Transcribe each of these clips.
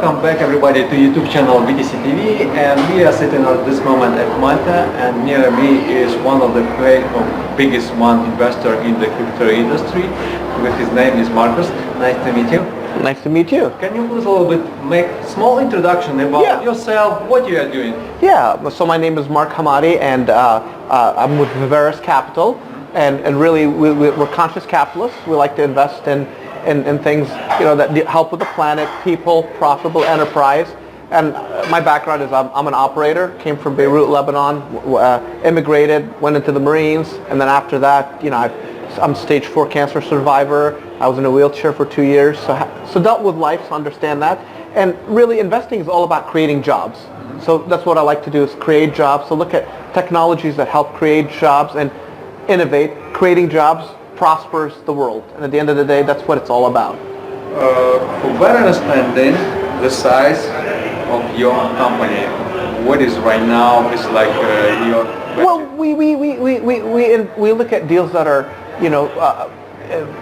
welcome back everybody to YouTube channel BTCTV, and we are sitting at this moment at Malta, and near me is one of the biggest investor in the crypto industry. With his name is Marcus. Nice to meet you. Nice to meet you. Can you please a little bit make a small introduction about yourself, what you are doing? Yeah, so my name is Mark Hamade, and I'm with Viveris Capital, and really we're conscious capitalists. We like to invest in things that help with the planet, people, profitable enterprise. And my background is I'm an operator, came from Beirut, Lebanon, immigrated, went into the Marines, and then after that, I'm stage 4 cancer survivor. I was in a wheelchair for 2 years, so dealt with life, so understand that. And really investing is all about creating jobs. So that's what I like to do, is create jobs. So look at technologies that help create jobs and innovate. Creating jobs prospers the world, and at the end of the day, that's what it's all about. For better understanding the size of your company, what is right now is like your... Well, we look at deals that are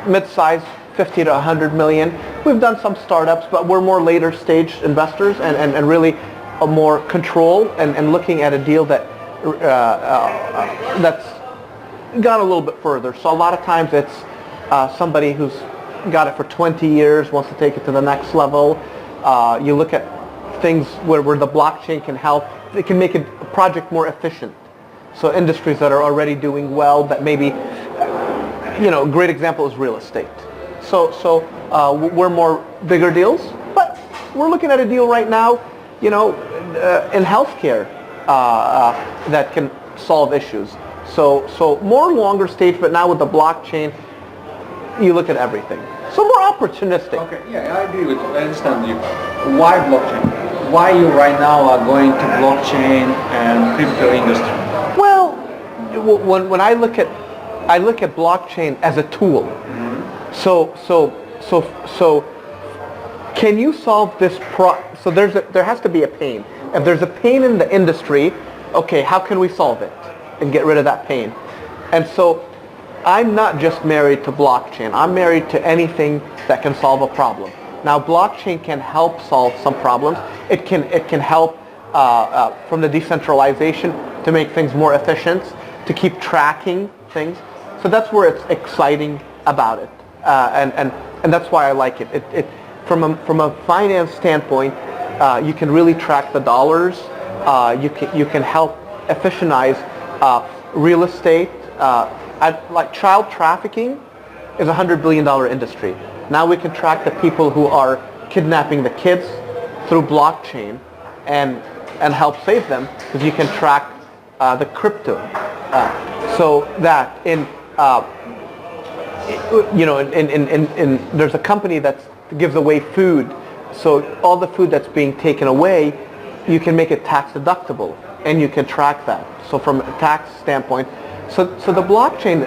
mid-size, 50 to 100 million. We've done some startups, but we're more later stage investors and really a more control and looking at a deal that that's gone a little bit further. So a lot of times it's somebody who's got it for 20 years, wants to take it to the next level. You look at things where the blockchain can help. It can make a project more efficient. So industries that are already doing well, that maybe, a great example is real estate. So we're more bigger deals, but we're looking at a deal right now, in healthcare that can solve issues. So more longer stage, but now with the blockchain, you look at everything. So more opportunistic. Okay, yeah, I agree with you. I understand you. Why blockchain? Why you right now are going to blockchain and crypto industry? Well, when I look at blockchain as a tool. Mm-hmm. So can you solve this so there has to be a pain. If there's a pain in the industry, okay, how can we solve it and get rid of that pain? And so I'm not just married to blockchain. I'm married to anything that can solve a problem. Now, blockchain can help solve some problems. It can help from the decentralization to make things more efficient, to keep tracking things. So that's where it's exciting about it, and that's why I like it. It from a finance standpoint, you can really track the dollars. You can help efficientize real estate. Like child trafficking is a $100 billion industry. Now we can track the people who are kidnapping the kids through blockchain and help save them, because you can track the crypto. So that there's a company that gives away food. So all the food that's being taken away, you can make it tax deductible, and you can track that. So from a tax standpoint, so the blockchain,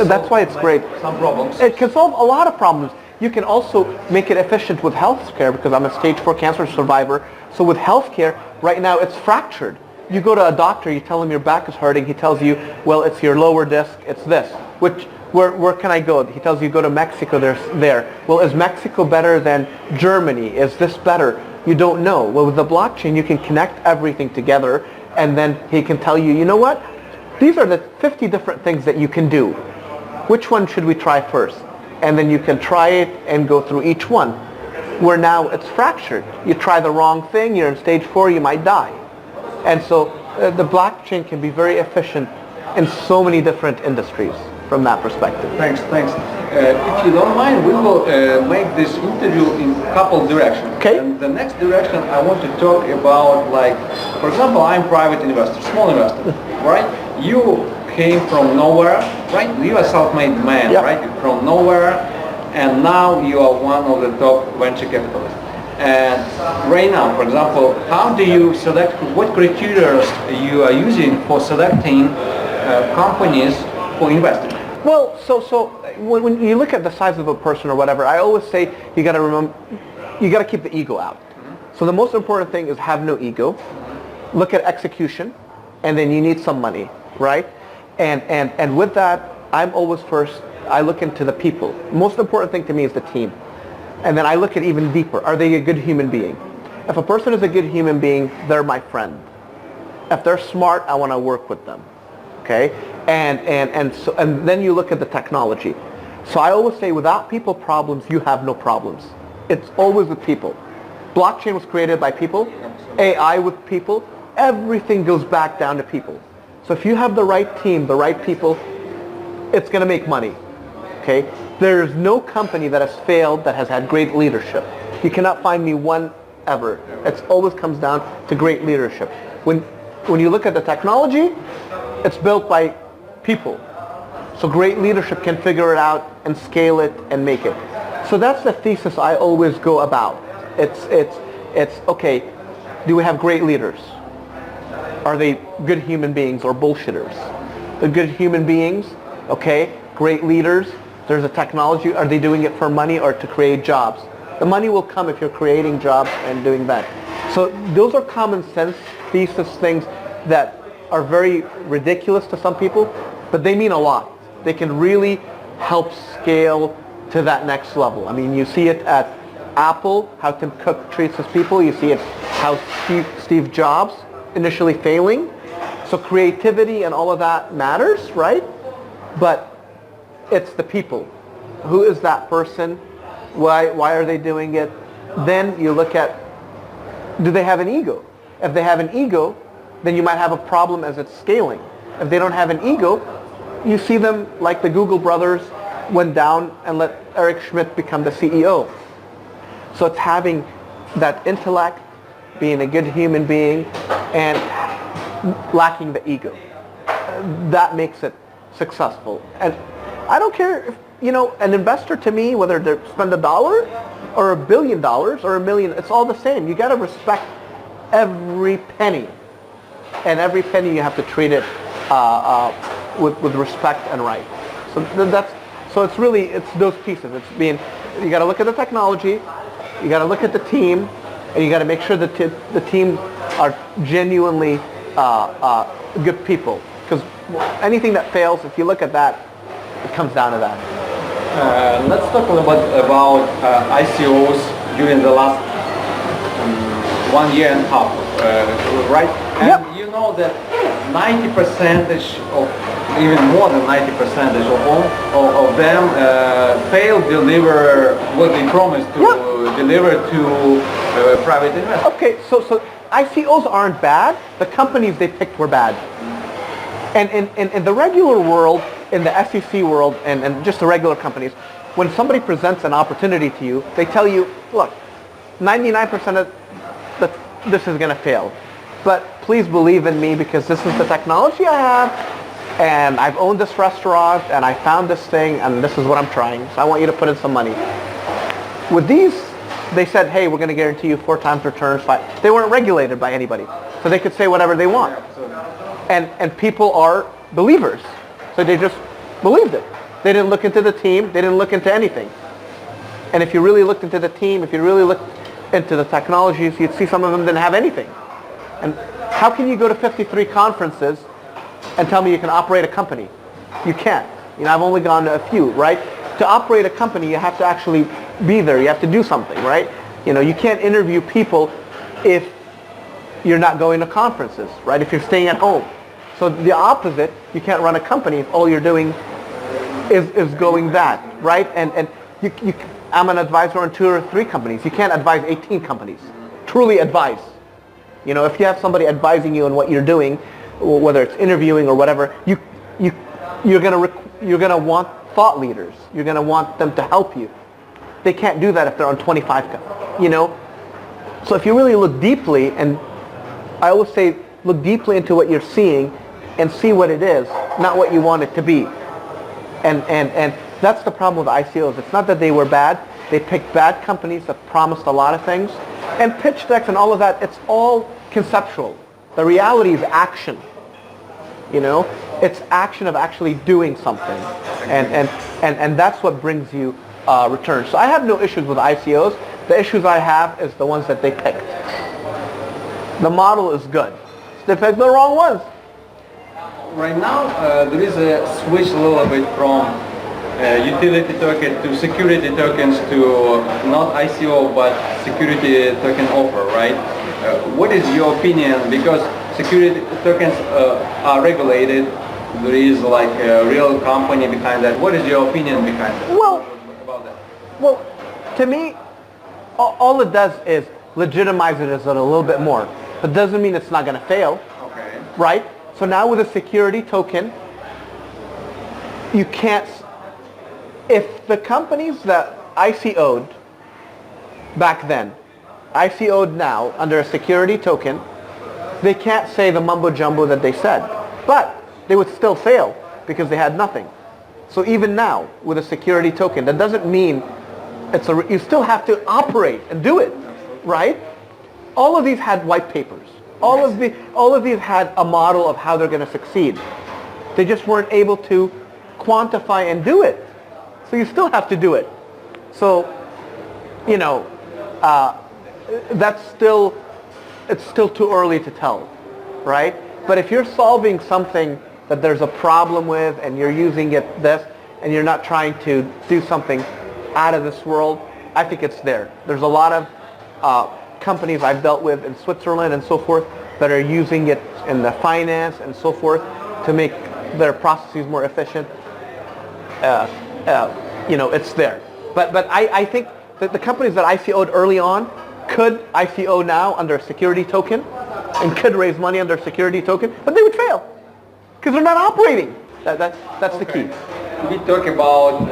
that's why it's great. Some problems. It can solve a lot of problems. You can also make it efficient with healthcare, because I'm a stage 4 cancer survivor. So with healthcare, right now it's fractured. You go to a doctor, you tell him your back is hurting, he tells you, well, it's your lower disc, it's this. Where can I go? He tells you go to Mexico, there. Well, is Mexico better than Germany? Is this better? You don't know. Well, with the blockchain, you can connect everything together, and then he can tell you, you know what? These are the 50 different things that you can do. Which one should we try first? And then you can try it and go through each one. Where now it's fractured. You try the wrong thing, you're in stage 4, you might die. And so the blockchain can be very efficient in so many different industries from that perspective. Thanks. If you don't mind, we will make this interview in a couple directions. Okay. And the next direction, I want to talk about, like, for example, I'm private investor, small investor, right? You came from nowhere, right? You are a self-made man, yep. Right? You're from nowhere, and now you are one of the top venture capitalists. And right now, for example, how do you select, what criteria you are using for selecting companies for investing? Well, so when you look at the size of a person or whatever, I always say you got to remember, you got to keep the ego out. Mm-hmm. So the most important thing is have no ego. Look at execution, and then you need some money, right? And with that, I'm always first. I look into the people. Most important thing to me is the team. And then I look at even deeper. Are they a good human being? If a person is a good human being, they're my friend. If they're smart, I want to work with them. Okay? And then you look at the technology. So I always say, without people problems, you have no problems. It's always with people. Blockchain was created by people. AI with people. Everything goes back down to people. So if you have the right team, the right people, it's going to make money. Okay? There's no company that has failed that has had great leadership. You cannot find me one ever. It always comes down to great leadership. When you look at the technology, it's built by people. So great leadership can figure it out and scale it and make it. So that's the thesis I always go about. It's okay, do we have great leaders? Are they good human beings or bullshitters? They're good human beings, okay, great leaders. There's a technology. Are they doing it for money or to create jobs? The money will come if you're creating jobs and doing that. So those are common sense thesis things that are very ridiculous to some people, but they mean a lot. They can really help scale to that next level. I mean, you see it at Apple, how Tim Cook treats his people. You see it how Steve Jobs initially failing. So creativity and all of that matters, right? But it's the people. Who is that person? Why are they doing it? Then you look at, do they have an ego? If they have an ego, then you might have a problem as it's scaling. If they don't have an ego, you see them like the Google brothers went down and let Eric Schmidt become the CEO. So it's having that intellect, being a good human being, and lacking the ego. That makes it successful. And I don't care if, an investor to me, whether they spend $1 or $1 billion or $1 million, it's all the same. You got to respect every penny. And every penny you have to treat it with respect and right. So it's those pieces. You got to look at the technology, you got to look at the team, and you got to make sure that the team are genuinely good people. Because anything that fails, if you look at that, it comes down to that. Let's talk a little bit about ICOs during the last 1 year and a half, right? And yep. You know that 90% of, even more than 90% of them fail to deliver what they promised to deliver to private investors. Okay, so ICOs aren't bad. The companies they picked were bad. And in the regular world, in the SEC world, and just the regular companies, when somebody presents an opportunity to you, they tell you, look, 99% of this is going to fail. But please believe in me because this is the technology I have, and I've owned this restaurant, and I found this thing, and this is what I'm trying. So I want you to put in some money. With these, they said, hey, we're going to guarantee you 4 times returns. They weren't regulated by anybody. So they could say whatever they want. And people are believers. So they just believed it. They didn't look into the team. They didn't look into anything. And if you really looked into the team, if you really looked into the technologies, you'd see some of them didn't have anything. And how can you go to 53 conferences and tell me you can operate a company? You can't. I've only gone to a few, right? To operate a company, you have to actually be there. You have to do something, right? You can't interview people if you're not going to conferences, right? If you're staying at home. So the opposite, you can't run a company if all you're doing is going that, right? And I'm an advisor on 2 or 3 companies. You can't advise 18 companies. Truly advise. If you have somebody advising you on what you're doing, whether it's interviewing or whatever, you're gonna want thought leaders. You're gonna want them to help you. They can't do that if they're on 25 companies. So if you really look deeply, and I always say look deeply into what you're seeing and see what it is, not what you want it to be. And that's the problem with ICOs. It's not that they were bad. They picked bad companies that promised a lot of things. And pitch decks and all of that, it's all conceptual. The reality is action. It's action of actually doing something. And that's what brings you returns. So I have no issues with ICOs. The issues I have is the ones that they picked. The model is good. They picked the wrong ones. Right now, there is a switch a little bit from utility token to security tokens to not ICO but security token offer, right? What is your opinion? Because security tokens are regulated. There is like a real company behind that. What is your opinion behind that? Well, About that? Well, to me, all it does is legitimize it as a little bit more. But doesn't mean it's not going to fail, Okay. right? So now with a security token, you can't, if the companies that ICO'd back then, ICO'd now under a security token, they can't say the mumbo jumbo that they said. But they would still fail because they had nothing. So even now with a security token, that doesn't mean you still have to operate and do it, right? All of these had white papers. All of these had a model of how they're going to succeed. They just weren't able to quantify and do it. So you still have to do it. So, you know, it's still too early to tell, right? But if you're solving something that there's a problem with and you're using and you're not trying to do something out of this world, I think it's there. There's a lot of companies I've dealt with in Switzerland and so forth that are using it in the finance and so forth to make their processes more efficient. You know, it's there. But I think that the companies that ICO'd early on could ICO now under a security token and could raise money under a security token, but they would fail because they're not operating. That's the key. We talk about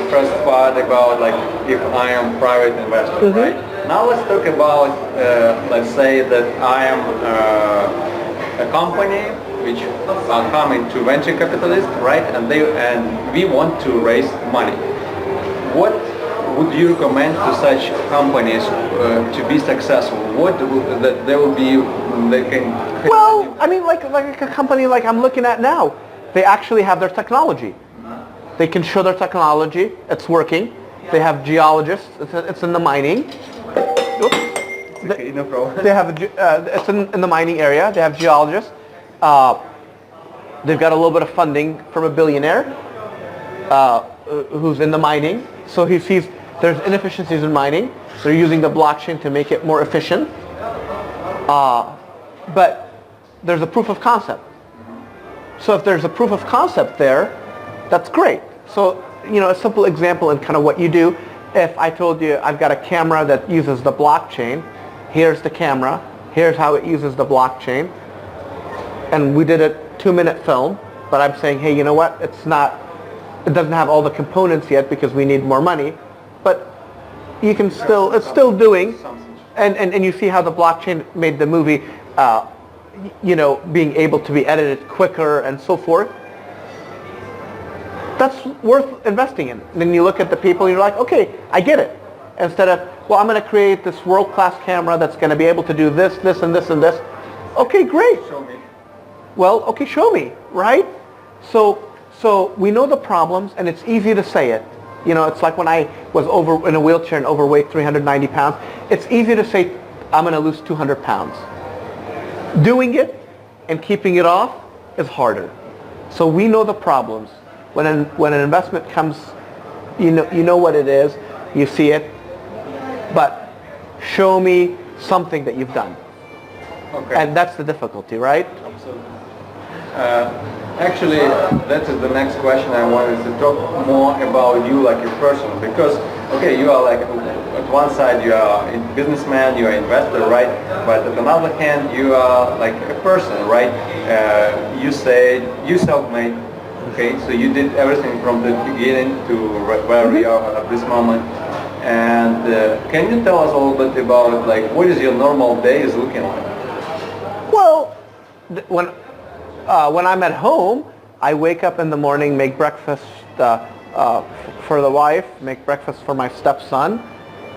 first part about like if I am private investor, right? Now let's talk about let's say that I am a company which are coming to venture capitalists, right? And we want to raise money. What would you recommend to such companies to be successful? What that they will be they can? Well, I mean, like a company like I'm looking at now, they actually have their technology. They can show their technology. It's working. They have geologists. It's in the mining. Oops. Okay, no problem. They have it's in the mining area. They have geologists. They've got a little bit of funding from a billionaire who's in the mining. So he sees there's inefficiencies in mining. They're using the blockchain to make it more efficient. But there's a proof of concept. So if there's a proof of concept there, that's great. So, you know, a simple example in kind of what you do, if I told you I've got a camera that uses the blockchain, here's the camera, here's how it uses the blockchain, and we did a 2-minute film, but I'm saying, hey, you know what, it doesn't have all the components yet because we need more money, but you can still, it's still doing, and you see how the blockchain made the movie, you know, being able to be edited quicker and so forth. That's worth investing in. And then you look at the people and you're like, okay, I get it. Instead of, well, I'm going to create this world-class camera that's going to be able to do this, this, and this, and this. Okay, great. Show me. Well, okay, show me, right? So we know the problems, and it's easy to say it. You know, it's like when I was in a wheelchair and overweight, 390 pounds. It's easy to say, I'm going to lose 200 pounds. Doing it and keeping it off is harder. So we know the problems. When an investment comes, you know what it is, you see it, but show me something that you've done. Okay. And that's the difficulty, right? Absolutely. Actually, that is the next question I wanted to talk more about you like a person, because okay, you are like at one side you are a businessman, you are an investor, right? But on the other hand, you are like a person, right? You say you self-made. Okay, so you did everything from the beginning to where we are at this moment. And can you tell us a little bit about like what is your normal day is looking like? Well, when I'm at home, I wake up in the morning, make breakfast for the wife, make breakfast for my stepson,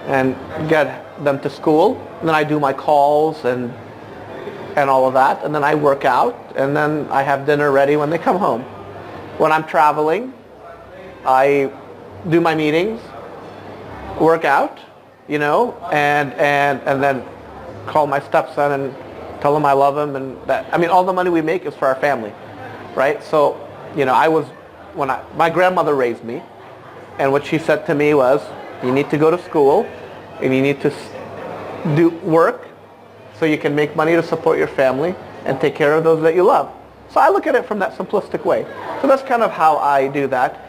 and get them to school. And then I do my calls and all of that, and then I work out, and then I have dinner ready when they come home. When I'm traveling, I do my meetings, work out, you know, and then call my stepson and tell him I love him, and that, I mean, all the money we make is for our family, right? So, you know, my grandmother raised me, And what she said to me was, you need to go to school and you need to do work so you can make money to support your family and take care of those that you love. So I look at it from that simplistic way. So that's kind of how I do that.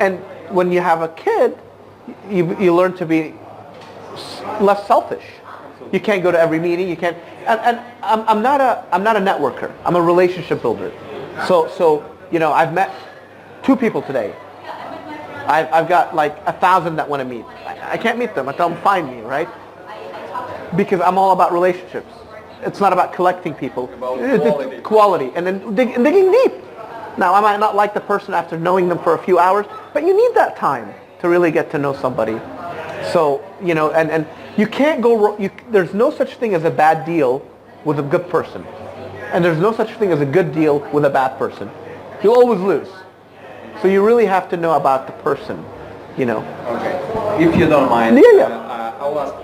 And when you have a kid, you learn to be less selfish. You can't go to every meeting. You can't. And I'm not a networker. I'm a relationship builder. So you know, I've met 2 people today. I've got like 1,000 that want to meet. I can't meet them. I tell them find me, right? Because I'm all about relationships. It's not about collecting people. It's quality. And then digging deep. Now, I might not like the person after knowing them for a few hours, but you need that time to really get to know somebody. So, you know, and you can't go wrong. There's no such thing as a bad deal with a good person. And there's no such thing as a good deal with a bad person. You'll always lose. So you really have to know about the person, you know. Okay. If you don't mind, I'll ask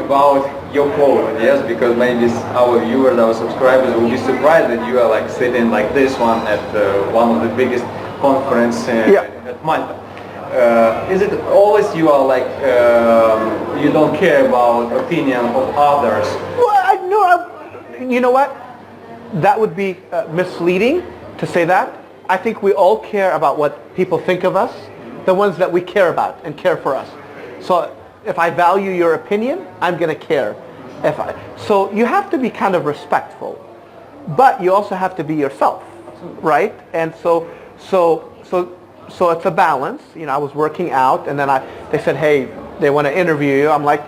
about your quality, yes, because maybe our viewers, our subscribers will be surprised that you are like sitting like this one at one of the biggest conference at Malta. Is it always you are like, you don't care about opinion of others? Well, you know what? That would be misleading to say that. I think we all care about what people think of us, the ones that we care about and care for us. So if I value your opinion, I'm going to care. So you have to be kind of respectful, but you also have to be yourself, right? And so it's a balance. You know, I was working out, and then they said, hey, they want to interview you. I'm like,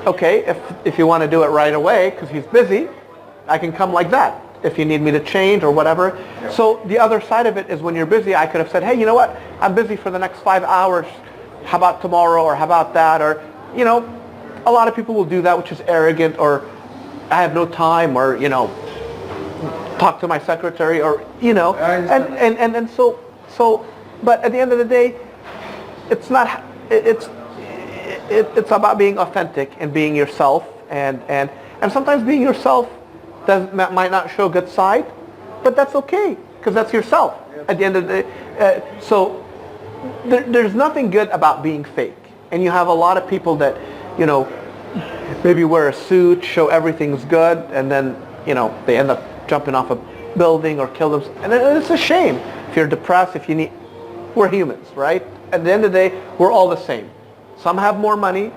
okay, if you want to do it right away, because he's busy, I can come like that. If you need me to change or whatever. Yeah. So the other side of it is when you're busy, I could have said, hey, you know what? I'm busy for the next 5 hours. How about tomorrow, or how about that? Or, you know, a lot of people will do that, which is arrogant, or I have no time, or, you know, talk to my secretary, or, you know. And so, but at the end of the day, it's not, it's about being authentic and being yourself, and sometimes being yourself might not show a good side, but that's okay, because that's yourself at the end of the day. So there's nothing good about being fake. And you have a lot of people that, you know, maybe wear a suit, show everything's good, and then, you know, they end up jumping off a building or kill themselves. And it's a shame. If you're depressed, if you need, we're humans, right? At the end of the day, we're all the same. Some have more money,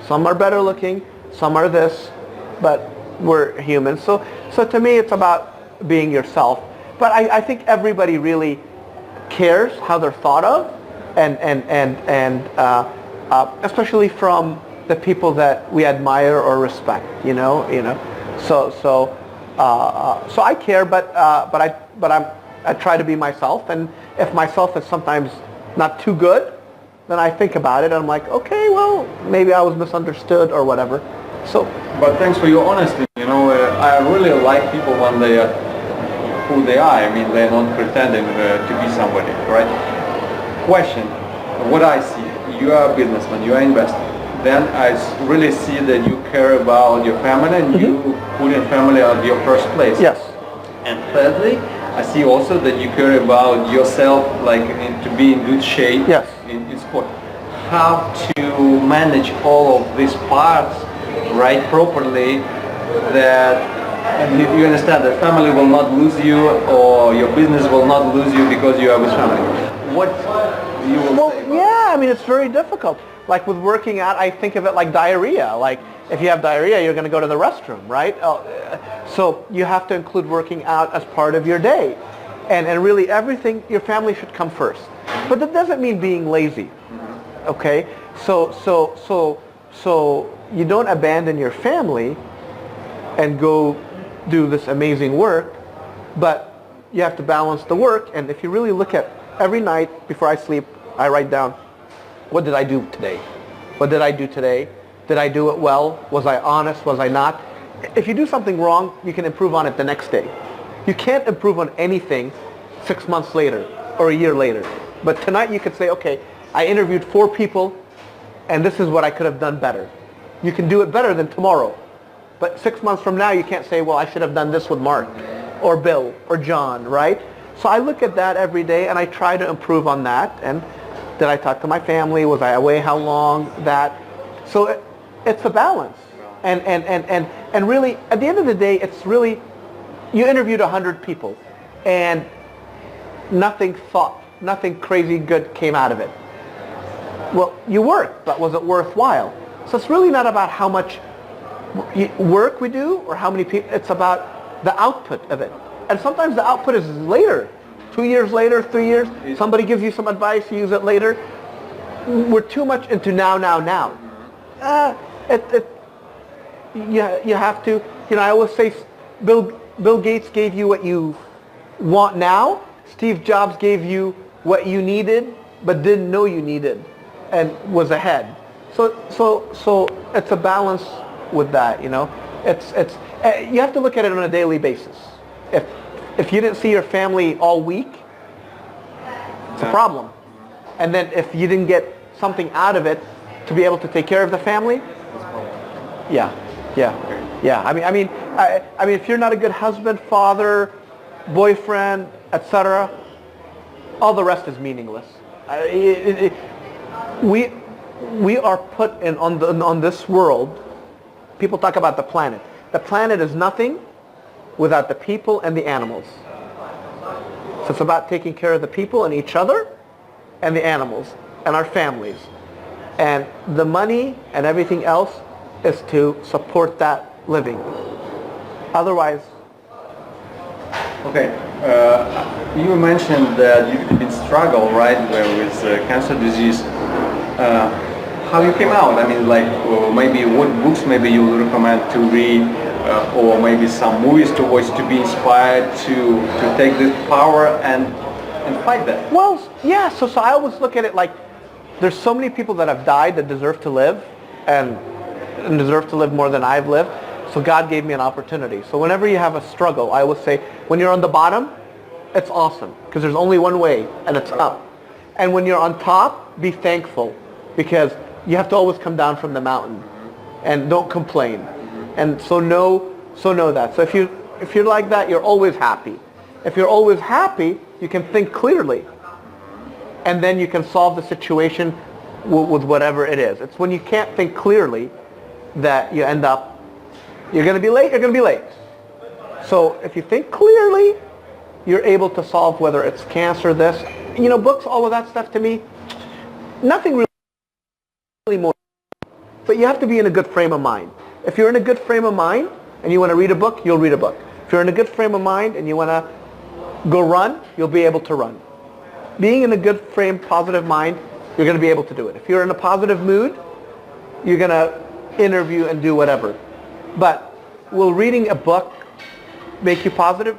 some are better looking, some are this, but we're humans. So to me, it's about being yourself. But I think everybody really cares how they're thought of, and especially from the people that we admire or respect. You know. So I care, but I try to be myself. And if myself is sometimes not too good, then I think about it and I'm like, okay, well, maybe I was misunderstood or whatever. So, but thanks for your honesty. You know, I really like people when they are who they are. I mean, they're not pretending to be somebody, right? Question: what I see, you are a businessman, you are an investor. Then I really see that you care about your family, and you put in family at your first place. Yes. And thirdly, I see also that you care about yourself, like to be in good shape. Yes. In sport. How to manage all of these parts right properly, that you understand that family will not lose you, or your business will not lose you because you are with family. What you will say about yeah, I mean, it's very difficult. Like with working out, I think of it like diarrhea. Like if you have diarrhea, you're going to go to the restroom, right? So you have to include working out as part of your day. And really everything, your family should come first. But that doesn't mean being lazy, okay? So you don't abandon your family and go do this amazing work, but you have to balance the work. And if you really look at every night before I sleep, I write down, what did I do today? What did I do today? Did I do it well? Was I honest? Was I not? If you do something wrong, you can improve on it the next day. You can't improve on anything 6 months later or a year later. But tonight you could say, okay, I interviewed 4 people and this is what I could have done better. You can do it better than tomorrow. But 6 months from now, you can't say, well, I should have done this with Mark or Bill or John, right? So I look at that every day and I try to improve on that. And Did I talk to my family? Was I away? How long? That. So it's a balance. And really, at the end of the day, it's really, you interviewed 100 people and nothing crazy good came out of it. Well, you worked, but was it worthwhile? So it's really not about how much work we do or how many people, it's about the output of it. And sometimes the output is later, 2 years later, 3 years, somebody gives you some advice, you use it later. We're too much into now. You have to, I always say Bill Gates gave you what you want now. Steve Jobs gave you what you needed, but didn't know you needed and was ahead. So it's a balance with that, It's you have to look at it on a daily basis. If you didn't see your family all week, it's a problem. And then if you didn't get something out of it to be able to take care of the family, yeah. I mean, if you're not a good husband, father, boyfriend, etc., all the rest is meaningless. We are put in on this world. People talk about the planet. The planet is nothing without the people and the animals. So it's about taking care of the people and each other and the animals and our families. And the money and everything else is to support that living. Otherwise... Okay. You mentioned that you've been struggle, right, with cancer disease. How you came out? I mean, maybe what books maybe you would recommend to read, or maybe some movies to watch to be inspired to take this power and fight that? Well, yeah. So I always look at it like there's so many people that have died that deserve to live and deserve to live more than I've lived. So God gave me an opportunity. So whenever you have a struggle, I always say, when you're on the bottom, it's awesome because there's only one way, and it's up. And when you're on top, be thankful because you have to always come down from the mountain, and don't complain. And so know that. So if you're like that, you're always happy. If you're always happy, you can think clearly, and then you can solve the situation with whatever it is. It's when you can't think clearly that you end up, you're going to be late. So if you think clearly, you're able to solve whether it's cancer, this, books, all of that stuff to me, nothing really more. But you have to be in a good frame of mind. If you're in a good frame of mind and you want to read a book, you'll read a book. If you're in a good frame of mind and you want to go run, you'll be able to run. Being in a good frame, positive mind, you're going to be able to do it. If you're in a positive mood, you're going to interview and do whatever. But will reading a book make you positive?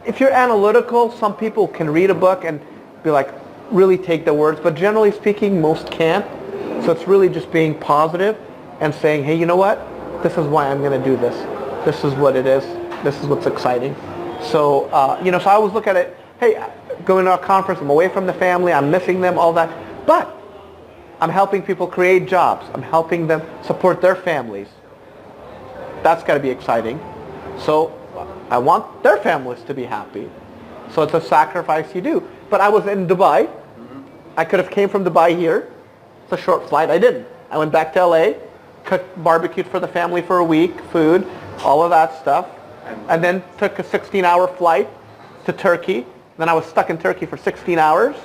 If you're analytical, some people can read a book and be like, really take the words, but generally speaking, most can't. So it's really just being positive and saying, hey, you know what? This is why I'm going to do this. This is what it is. This is what's exciting. So, so I always look at it, hey, going to a conference, I'm away from the family, I'm missing them, all that. But I'm helping people create jobs. I'm helping them support their families. That's got to be exciting. So I want their families to be happy. So it's a sacrifice you do. But I was in Dubai. I could have came from Dubai here. It's a short flight. I didn't. I went back to LA, cooked, barbecued for the family for a week, food, all of that stuff. And then took a 16-hour flight to Turkey. Then I was stuck in Turkey for 16 hours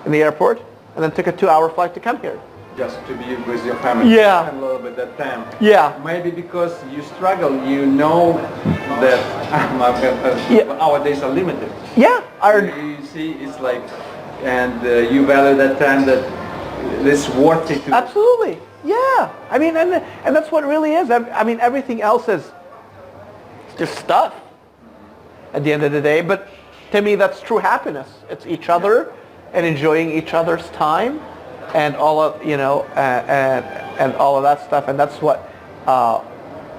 in the airport. And then took a 2-hour flight to come here. Just to be with your family. Yeah. A little bit that time. Yeah. Maybe because you struggle, you know that our days are limited. Yeah. You see, it's like, and you value that time that it's worth it. Absolutely. Yeah. I mean, and that's what it really is. I mean, everything else is just stuff at the end of the day. But to me, that's true happiness. It's each other and enjoying each other's time. And all of and all of that stuff, and that's what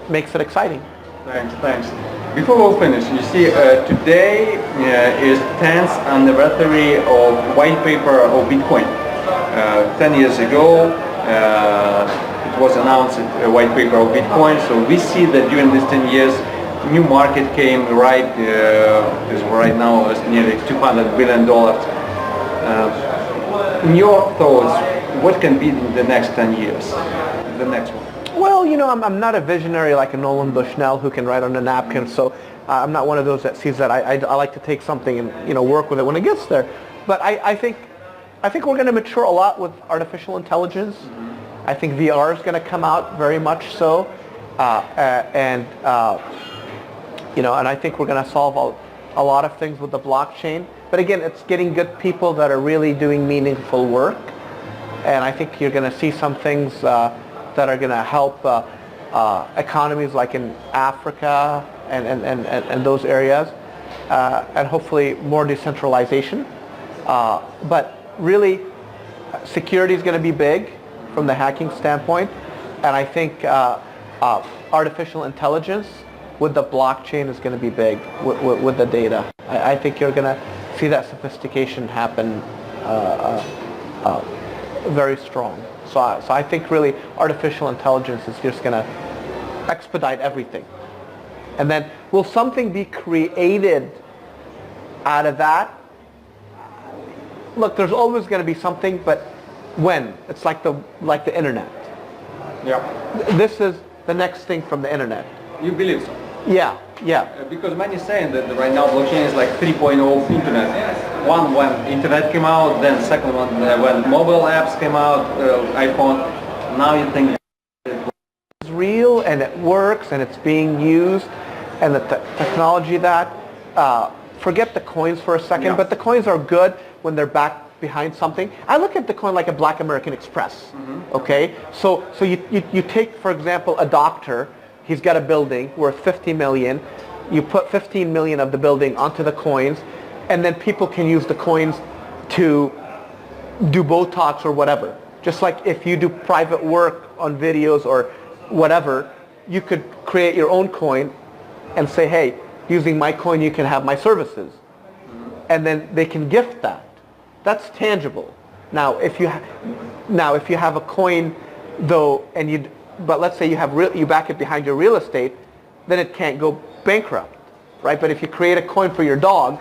makes it exciting. Thanks. Before we finish, you see, today is 10th anniversary of white paper of Bitcoin. 10 years ago, it was announced a white paper of Bitcoin. So we see that during these 10 years, new market came right. Right now, it's nearly $200 billion. in your thoughts, what can be in the next 10 years? The next one. Well, you know, I'm not a visionary like a Nolan Bushnell who can write on a napkin, so I'm not one of those that sees that. I like to take something and, you know, work with it when it gets there. But I think we're going to mature a lot with artificial intelligence. I think VR is going to come out very much so, you know, and I think we're going to solve a lot of things with the blockchain. But again, it's getting good people that are really doing meaningful work, and I think you're going to see some things that are going to help economies like in Africa and those areas, and hopefully more decentralization. But really, security is going to be big from the hacking standpoint, and I think artificial intelligence with the blockchain is going to be big with the data. I think you're going to see that sophistication happen very strong. So I think really artificial intelligence is just going to expedite everything. And then will something be created out of that? Look, there's always going to be something, but when? It's like the internet. Yeah. This is the next thing from the internet. You believe so? Yeah, yeah. Because many saying that right now blockchain is like 3.0 internet. One when internet came out, then second one when mobile apps came out, iPhone. Now you think it's real and it works and it's being used, and the technology that forget the coins for a second, yeah. But the coins are good when they're backed behind something. I look at the coin like a Black American Express. Okay, so you take, for example, a doctor. He's got a building worth 50 million. You put 15 million of the building onto the coins, and then people can use the coins to do Botox or whatever. Just like if you do private work on videos or whatever, you could create your own coin and say, hey, using my coin you can have my services. And then they can gift that. That's tangible. Now if you have a coin though, and but let's say you back it behind your real estate, then it can't go bankrupt, right? But if you create a coin for your dog,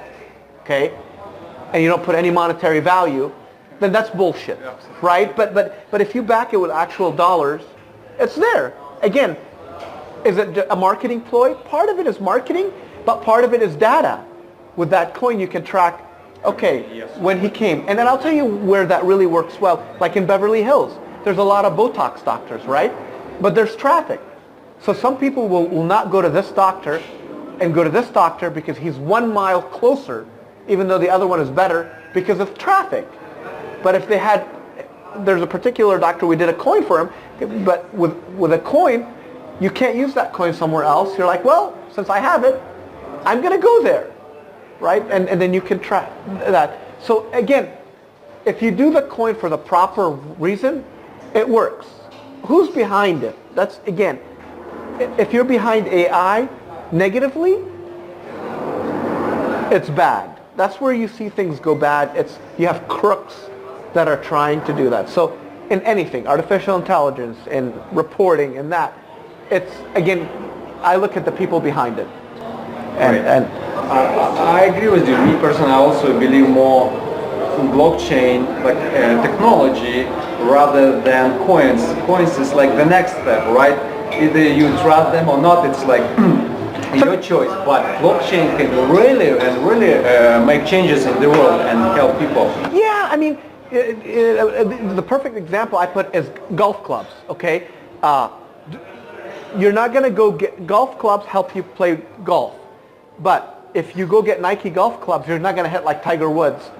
okay, and you don't put any monetary value, then that's bullshit, right? But if you back it with actual dollars, it's there. Again, is it a marketing ploy? Part of it is marketing, but part of it is data. With that coin, you can track, okay, when he came. And then I'll tell you where that really works well, like in Beverly Hills. There's a lot of Botox doctors, right? But there's traffic. So some people will not go to this doctor and go to this doctor because he's 1 mile closer, even though the other one is better, because of traffic. But if there's a particular doctor, we did a coin for him, but with a coin, you can't use that coin somewhere else. You're like, well, since I have it, I'm going to go there, right? And then you can track that. So again, if you do the coin for the proper reason, it works. Who's behind it? That's, again, if you're behind AI negatively, it's bad. That's where you see things go bad. You have crooks that are trying to do that. So in anything, artificial intelligence, in reporting, in that, it's, again, I look at the people behind it. And I agree with you. Me personally, I also believe more in blockchain, like technology, rather than coins. Coins is like the next step, right? Either you trust them or not, it's like your choice. But blockchain can really make changes in the world and help people. Yeah, I mean, the perfect example I put is golf clubs, okay? You're not going to go get golf clubs help you play golf. But if you go get Nike golf clubs, you're not going to hit like Tiger Woods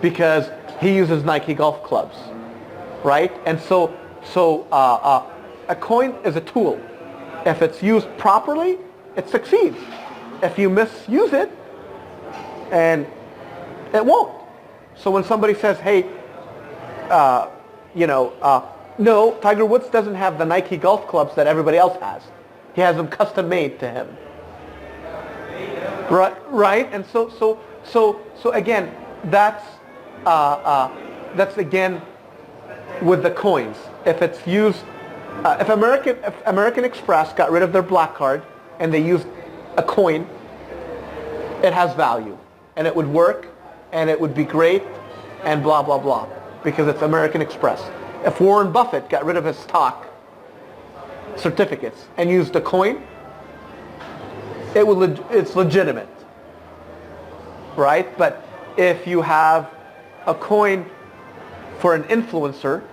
because he uses Nike golf clubs, right? And so a coin is a tool. If it's used properly, it succeeds. If you misuse it, and it won't. So when somebody says, hey, no, Tiger Woods doesn't have the Nike golf clubs that everybody else has. He has them custom made to him. Right? And so again, that's again with the coins. If it's used, if American Express got rid of their black card and they used a coin, it has value and it would work and it would be great and blah blah blah. because it's American Express. If Warren Buffett got rid of his stock certificates and used a coin, it's legitimate, right? But if you have a coin for an influencer,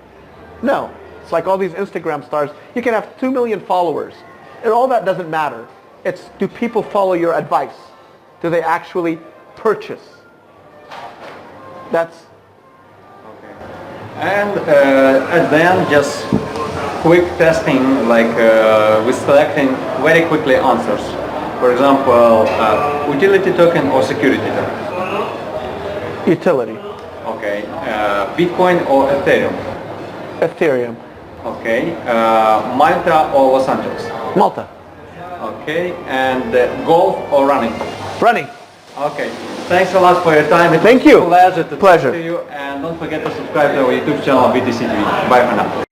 no. It's like all these Instagram stars. You can have 2 million followers, and all that doesn't matter. It's, do people follow your advice? Do they actually purchase? That's... Okay. And at the end, just quick testing, like with selecting very quickly answers. For example, utility token or security token? Utility. Okay. Bitcoin or Ethereum? Ethereum. Okay. Malta or Los Angeles? Malta. Okay. And golf or running? Running. Okay. Thanks a lot for your time. It Thank was you. a pleasure to Pleasure. talk to you. And don't forget to subscribe to our YouTube channel, BTCTV. Bye for now.